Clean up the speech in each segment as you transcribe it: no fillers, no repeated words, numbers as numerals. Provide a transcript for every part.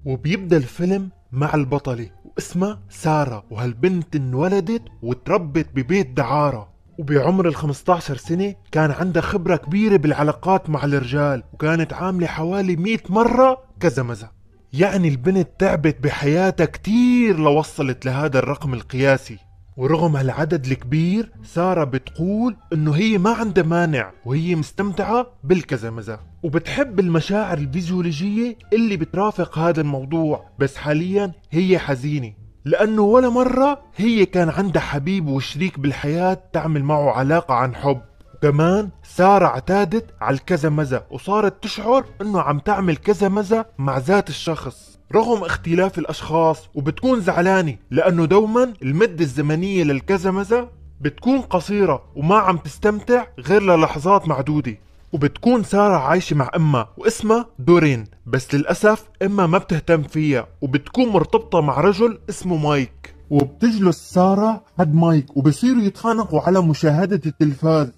وبيبدأ الفيلم مع البطلة واسمها سارة، وهالبنت انولدت وتربت ببيت دعارة، وبعمر ال 15 سنة كان عندها خبرة كبيرة بالعلاقات مع الرجال، وكانت عاملة حوالي 100 مرة كذا مزة. يعني البنت تعبت بحياتها كتير لوصلت لهذا الرقم القياسي. ورغم هالعدد الكبير سارة بتقول انه هي ما عندها مانع وهي مستمتعة بالكزمزة وبتحب المشاعر الفيزيولوجية اللي بترافق هذا الموضوع، بس حاليا هي حزينة لانه ولا مرة هي كان عندها حبيب وشريك بالحياة تعمل معه علاقة عن حب. كمان سارة اعتادت على الكزمزة وصارت تشعر انه عم تعمل كزمزة مع ذات الشخص رغم اختلاف الاشخاص، وبتكون زعلانة لانه دوما المدة الزمنية للكزمزة بتكون قصيرة وما عم تستمتع غير للحظات معدودة. وبتكون سارة عايشة مع امها واسمها دورين، بس للأسف امها ما بتهتم فيها وبتكون مرتبطة مع رجل اسمه مايك. وبتجلس سارة حد مايك وبصيروا يتخانقوا على مشاهدة التلفاز،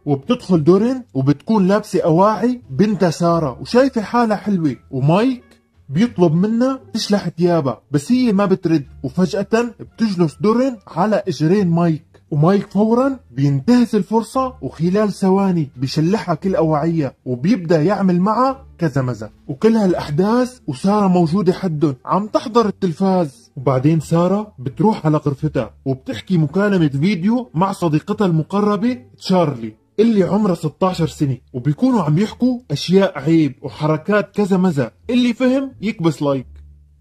وبتدخل دورين وبتكون لابسة أواعي بنتها سارة وشايفة حالها حلوة، ومايك بيطلب منها تشلح ثيابها بس هي ما بترد، وفجأة بتجلس دورين على اجرين مايك، ومايك فورا بينتهز الفرصة وخلال ثواني بيشلحها كل أواعيها وبيبدأ يعمل معها كزمزة. وكل هالأحداث وسارة موجودة حدهم عم تحضر التلفاز. وبعدين سارة بتروح على غرفتها وبتحكي مكالمة فيديو مع صديقتها المقربة تشارلي اللي عمرها 16 سنة، وبيكونوا عم يحكوا أشياء عيب وحركات كذا مزة، اللي فهم يكبس لايك.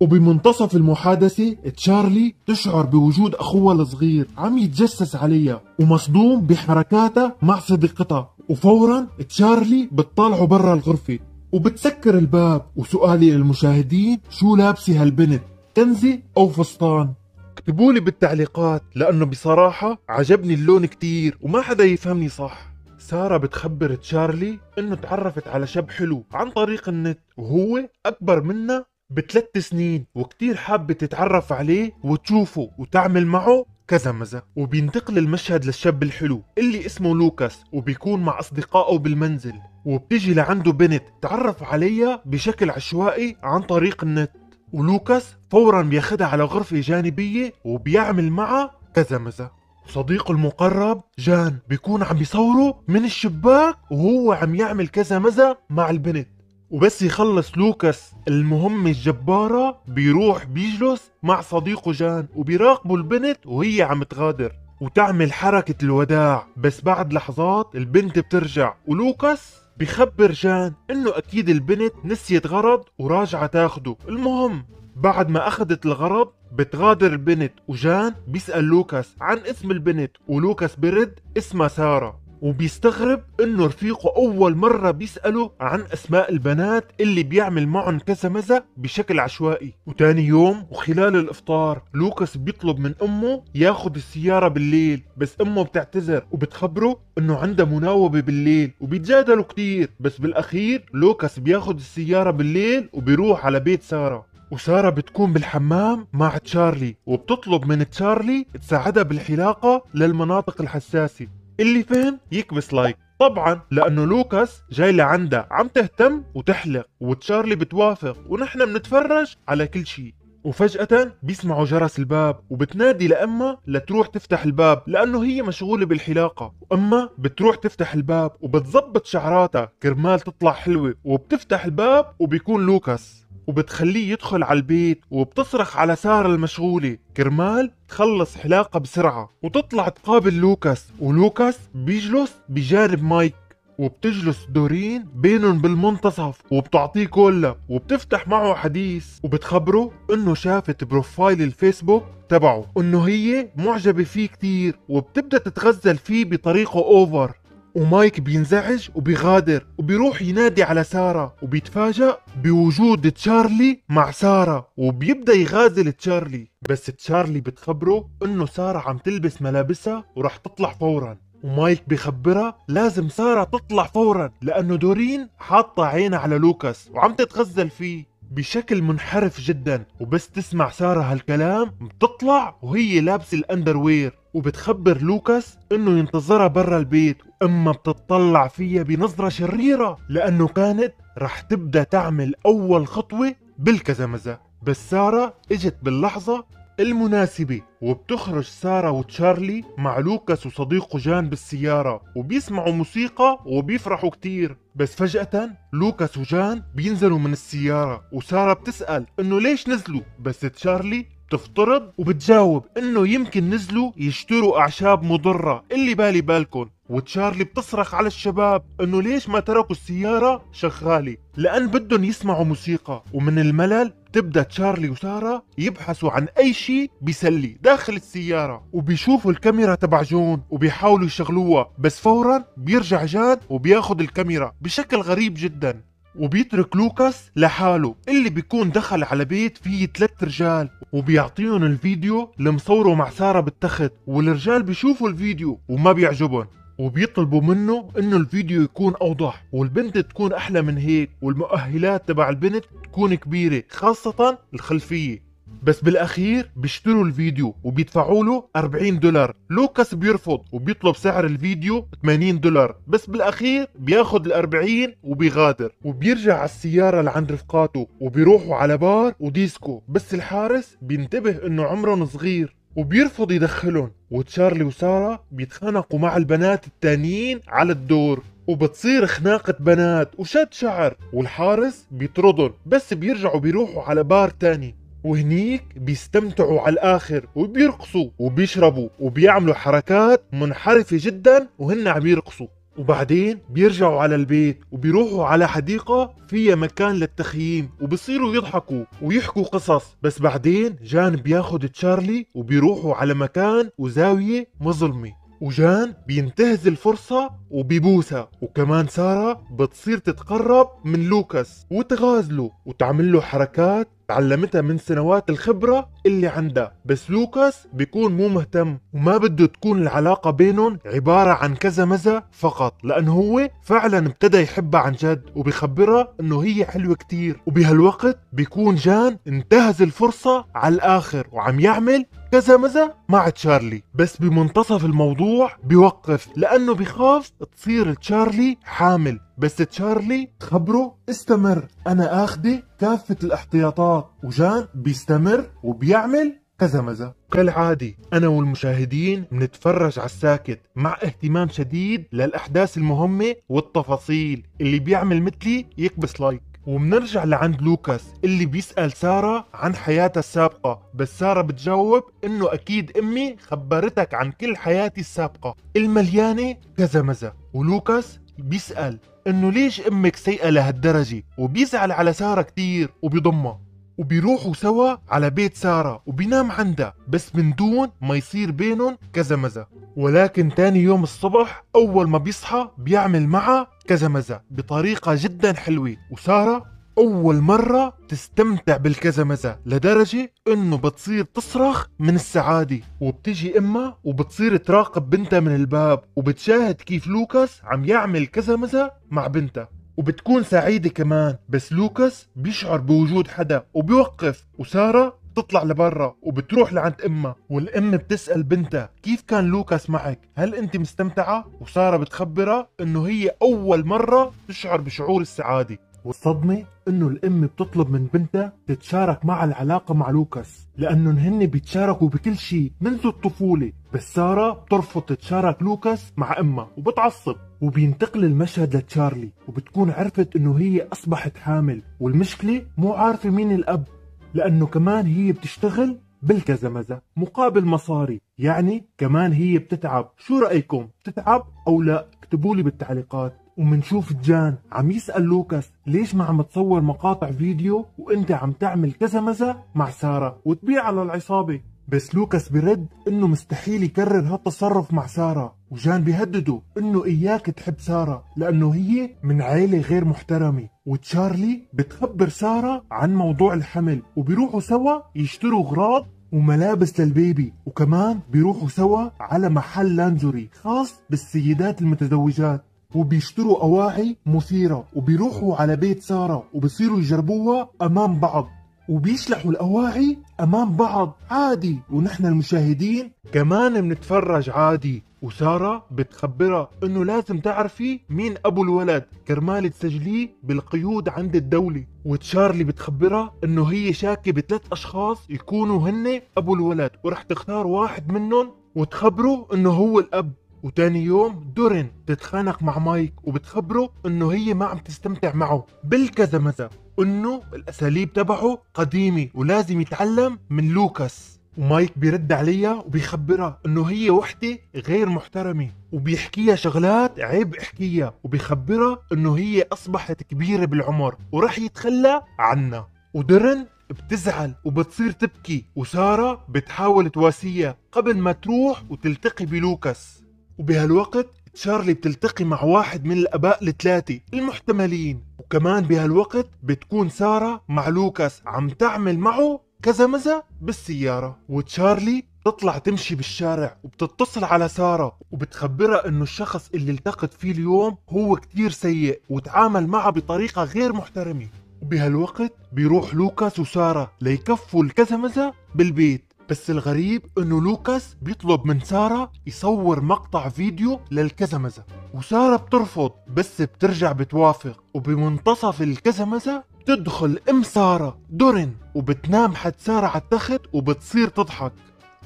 وبمنتصف المحادثة تشارلي تشعر بوجود أخوها الصغير عم يتجسس عليها ومصدوم بحركاتها مع صديقتها، وفورا تشارلي بتطالعه برا الغرفة وبتسكر الباب. وسؤالي للمشاهدين، شو لابسة هالبنت، كنزة أو فستان؟ اكتبولي بالتعليقات لأنه بصراحة عجبني اللون كتير وما حدا يفهمني صح. سارة بتخبر تشارلي انه تعرفت على شاب حلو عن طريق النت وهو اكبر منها ب3 سنين، وكتير حابة تتعرف عليه وتشوفه وتعمل معه كذا مزة. وبينتقل المشهد للشاب الحلو اللي اسمه لوكاس وبيكون مع اصدقائه بالمنزل، وبتيجي لعنده بنت تعرف عليها بشكل عشوائي عن طريق النت، ولوكاس فورا بياخدها على غرفة جانبية وبيعمل معها كذا مزة. صديقه المقرب جان بيكون عم بيصوره من الشباك وهو عم يعمل كذا مزة مع البنت، وبس يخلص لوكاس المهمة الجبارة بيروح بيجلس مع صديقه جان وبيراقبوا البنت وهي عم تغادر وتعمل حركة الوداع. بس بعد لحظات البنت بترجع ولوكاس بيخبر جان انه اكيد البنت نسيت غرض وراجعة تاخده. المهم بعد ما اخذت الغرض بتغادر البنت، وجان بيسأل لوكاس عن اسم البنت ولوكاس برد اسمها سارة، وبيستغرب انه رفيقه اول مرة بيسأله عن اسماء البنات اللي بيعمل معهم كذا مزة بشكل عشوائي. وتاني يوم وخلال الافطار لوكاس بيطلب من امه ياخد السيارة بالليل، بس امه بتعتذر وبتخبره انه عنده مناوبة بالليل، وبيتجادلوا كتير، بس بالاخير لوكاس بياخد السيارة بالليل وبيروح على بيت سارة. وسارة بتكون بالحمام مع تشارلي وبتطلب من تشارلي تساعدها بالحلاقة للمناطق الحساسة. اللي فهم يكبس لايك طبعا لانه لوكاس جاي لعندها عم تهتم وتحلق، وتشارلي بتوافق ونحن بنتفرج على كل شيء. وفجأة بيسمعوا جرس الباب وبتنادي لأمها لتروح تفتح الباب لأنه هي مشغولة بالحلاقة، وأمها بتروح تفتح الباب وبتظبط شعراتها كرمال تطلع حلوة، وبتفتح الباب وبيكون لوكاس وبتخليه يدخل على البيت، وبتصرخ على سارة المشغولة كرمال تخلص حلاقة بسرعة وتطلع تقابل لوكاس. ولوكاس بيجلس بجانب مايك وبتجلس دورين بينهم بالمنتصف وبتعطيه كولا وبتفتح معه حديث وبتخبره انه شافت بروفايل الفيسبوك تبعه انه هي معجبة فيه كتير وبتبدأ تتغزل فيه بطريقة اوفر. ومايك بينزعج وبيغادر وبيروح ينادي على سارة وبيتفاجأ بوجود تشارلي مع سارة وبيبدأ يغازل تشارلي، بس تشارلي بتخبره انه سارة عم تلبس ملابسها ورح تطلع فورا، ومايك بخبرها لازم سارة تطلع فورا لانه دورين حاطة عينها على لوكاس وعم تتغزل فيه بشكل منحرف جدا. وبس تسمع سارة هالكلام بتطلع وهي لابسة الاندروير وبتخبر لوكاس انه ينتظرها برا البيت، اما بتطلع فيها بنظرة شريرة لانه كانت رح تبدأ تعمل اول خطوة بالكزمزة. بس سارة اجت باللحظة المناسبة، وبتخرج سارة وتشارلي مع لوكاس وصديقه جان بالسيارة، وبيسمعوا موسيقى وبيفرحوا كتير. بس فجأة لوكاس وجان بينزلوا من السيارة، وسارة بتسأل انه ليش نزلوا، بس تشارلي بتفترض وبتجاوب انه يمكن نزلوا يشتروا اعشاب مضرة اللي بالي بالكم. وتشارلي بتصرخ على الشباب انه ليش ما تركوا السيارة شغالة، لان بدهم يسمعوا موسيقى. ومن الملل بتبدا تشارلي وسارة يبحثوا عن اي شيء بيسلي داخل السيارة، وبيشوفوا الكاميرا تبع جون وبيحاولوا يشغلوها، بس فورا بيرجع جان وبياخد الكاميرا بشكل غريب جدا، وبيترك لوكاس لحاله اللي بيكون دخل على بيت فيه 3 رجال، وبيعطيهم الفيديو اللي مصوره مع سارة بالتخت. والرجال بيشوفوا الفيديو وما بيعجبهم، وبيطلبوا منه انه الفيديو يكون اوضح والبنت تكون احلى من هيك، والمؤهلات تبع البنت تكون كبيرة، خاصة الخلفية. بس بالاخير بيشتروا الفيديو وبيدفعوا له $40. لوكاس بيرفض وبيطلب سعر الفيديو $80، بس بالاخير بياخد ال40 وبيغادر، وبيرجع على السيارة لعند رفقاته، وبيروحوا على بار وديسكو. بس الحارس بينتبه انه عمرهم صغير وبيرفض يدخلهم، وتشارلي وسارة بيتخانقوا مع البنات التانيين على الدور، وبتصير خناقة بنات وشد شعر، والحارس بيطردهم. بس بيرجعوا بيروحوا على بار تاني، وهنيك بيستمتعوا على الآخر وبيرقصوا وبيشربوا وبيعملوا حركات منحرفة جدا وهن عم يرقصوا. وبعدين بيرجعوا على البيت وبيروحوا على حديقة فيها مكان للتخييم، وبصيروا يضحكوا ويحكوا قصص. بس بعدين جان بياخد تشارلي وبيروحوا على مكان وزاوية مظلمة، وجان بينتهز الفرصة وبيبوسها. وكمان سارة بتصير تتقرب من لوكاس وتغازله وتعمل له حركات تعلمتها من سنوات الخبرة اللي عندها. بس لوكاس بيكون مو مهتم وما بده تكون العلاقة بينهم عبارة عن كذا مزة فقط، لأنه هو فعلا ابتدى يحبها عن جد وبيخبرها انه هي حلوة كتير. وبهالوقت بيكون جان انتهز الفرصة على الآخر وعم يعمل كذا مزة مع تشارلي. بس بمنتصف الموضوع بيوقف لأنه بيخاف تصير تشارلي حامل. بس تشارلي خبره استمر، أنا آخذة كافة الاحتياطات. وجان بيستمر وبيعمل كذا مزة. كالعادي أنا والمشاهدين بنتفرج على الساكت مع اهتمام شديد للأحداث المهمة والتفاصيل. اللي بيعمل مثلي يكبس لايك. وبنرجع لعند لوكاس اللي بيسأل سارة عن حياتها السابقة، بس سارة بتجاوب انه اكيد امي خبرتك عن كل حياتي السابقة المليانة كذا مزة. ولوكاس بيسأل انه ليش امك سيئة لهالدرجة، وبيزعل على سارة كتير وبيضمها. وبيروحوا سوا على بيت سارة وبينام عندها، بس من دون ما يصير بينهم كذا مزة. ولكن تاني يوم الصبح أول ما بيصحى بيعمل معها كذا مزة بطريقة جدا حلوة. وسارة أول مرة تستمتع بالكذا مزة لدرجة إنه بتصير تصرخ من السعادة. وبتجي إمها وبتصير تراقب بنتها من الباب، وبتشاهد كيف لوكاس عم يعمل كذا مزة مع بنتها، وبتكون سعيدة كمان. بس لوكاس بيشعر بوجود حدا وبيوقف، وسارة بتطلع لبرا وبتروح لعند امها. والام بتسأل بنتها كيف كان لوكاس معك، هل انت مستمتعة؟ وسارة بتخبرها انه هي اول مرة تشعر بشعور السعادة. والصدمة انه الام بتطلب من بنتها تتشارك مع العلاقة مع لوكاس، لانهم هن بيتشاركوا بكل شيء منذ الطفولة. بس سارة بترفض تتشارك لوكاس مع امها وبتعصب. وبينتقل المشهد لتشارلي، وبتكون عرفت انه هي اصبحت حامل، والمشكلة مو عارفة مين الاب، لانه كمان هي بتشتغل بالكزمزة مقابل مصاري، يعني كمان هي بتتعب. شو رأيكم، بتتعب او لا؟ اكتبوا لي بالتعليقات. ومنشوف جان عم يسأل لوكاس ليش ما عم تصور مقاطع فيديو وانت عم تعمل كزمزة مع سارة وتبيع على العصابة. بس لوكاس برد انه مستحيل يكرر هالتصرف مع سارة، وجان بيهدده انه اياك تحب سارة لانه هي من عائلة غير محترمة. وتشارلي بتخبر سارة عن موضوع الحمل، وبيروحوا سوا يشتروا اغراض وملابس للبيبي، وكمان بيروحوا سوا على محل لانجوري خاص بالسيدات المتزوجات، وبيشتروا أواعي مثيرة، وبيروحوا على بيت سارة وبصيروا يجربوها أمام بعض. وبيشلحوا الأواعي أمام بعض عادي، ونحن المشاهدين كمان بنتفرج عادي. وسارة بتخبرها انه لازم تعرفي مين ابو الولد كرمال تسجليه بالقيود عند الدولة. وتشارلي بتخبرها انه هي شاكة ب3 اشخاص يكونوا هن ابو الولد، ورح تختار واحد منهم وتخبره انه هو الاب. وتاني يوم دورين تتخانق مع مايك وبتخبره انه هي ما عم تستمتع معه بالكذا مزة، انه الاساليب تبعه قديمة ولازم يتعلم من لوكاس. ومايك بيرد عليها وبيخبرها انه هي وحدة غير محترمة، وبيحكيها شغلات عيب احكيها، وبيخبرها انه هي اصبحت كبيرة بالعمر ورح يتخلى عنها. ودرن بتزعل وبتصير تبكي، وسارة بتحاول تواسيها قبل ما تروح وتلتقي بلوكاس. وبهالوقت تشارلي بتلتقي مع واحد من الاباء ال3 المحتملين، وكمان بهالوقت بتكون سارة مع لوكاس عم تعمل معه كذا مزة بالسيارة. وتشارلي بتطلع تمشي بالشارع وبتتصل على سارة وبتخبرها انه الشخص اللي التقت فيه اليوم هو كتير سيء وتعامل معه بطريقة غير محترمة. وبهالوقت بيروح لوكاس وسارة ليكفوا الكذا مزة بالبيت. بس الغريب انه لوكاس بيطلب من سارة يصور مقطع فيديو للكزمزة، وسارة بترفض بس بترجع بتوافق. وبمنتصف الكزمزة بتدخل ام سارة دورين وبتنام حد سارة على التخت وبتصير تضحك.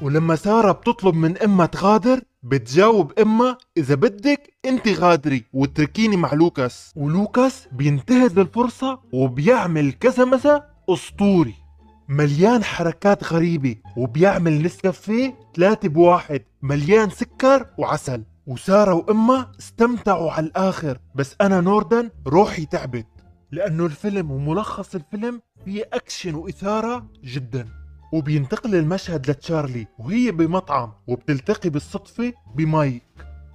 ولما سارة بتطلب من امها تغادر بتجاوب امها اذا بدك انت غادري وتركيني مع لوكاس. ولوكاس بينتهز الفرصة وبيعمل كزمزة اسطوري مليان حركات غريبة، وبيعمل نسكافيه 3 ب1 مليان سكر وعسل. وسارة وامها استمتعوا على الاخر، بس انا نوردن روحي تعبت لانه الفيلم وملخص الفيلم فيه اكشن واثارة جدا. وبينتقل المشهد لتشارلي وهي بمطعم وبتلتقي بالصدفة بمايك،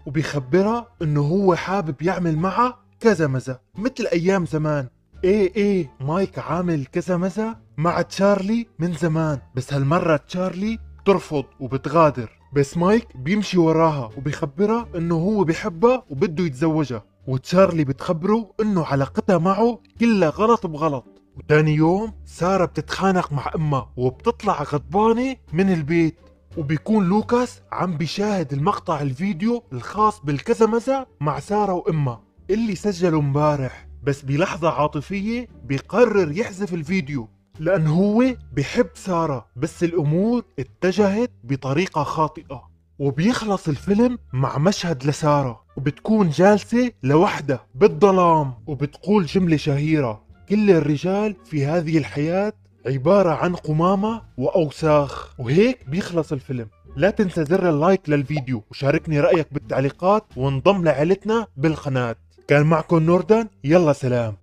وبيخبرها انه هو حابب يعمل معها كذا مزة مثل ايام زمان. ايه مايك عامل كذا مزة مع تشارلي من زمان، بس هالمرة تشارلي بترفض وبتغادر، بس مايك بيمشي وراها وبيخبرها انه هو بيحبها وبده يتزوجها. وتشارلي بتخبره انه علاقتها معه كلها غلط بغلط. وتاني يوم سارة بتتخانق مع امها وبتطلع غضبانة من البيت، وبيكون لوكاس عم بيشاهد المقطع الفيديو الخاص بالكزمزة مع سارة وامها اللي سجله مبارح. بس بلحظة عاطفية بيقرر يحذف الفيديو لأنه هو بيحب سارة، بس الأمور اتجهت بطريقة خاطئة. وبيخلص الفيلم مع مشهد لسارة وبتكون جالسة لوحدها بالظلام وبتقول جملة شهيرة: كل الرجال في هذه الحياة عبارة عن قمامة وأوساخ. وهيك بيخلص الفيلم. لا تنسى زر اللايك للفيديو وشاركني رأيك بالتعليقات وانضم لعيلتنا بالقناة. كان معكم نوردن، يلا سلام.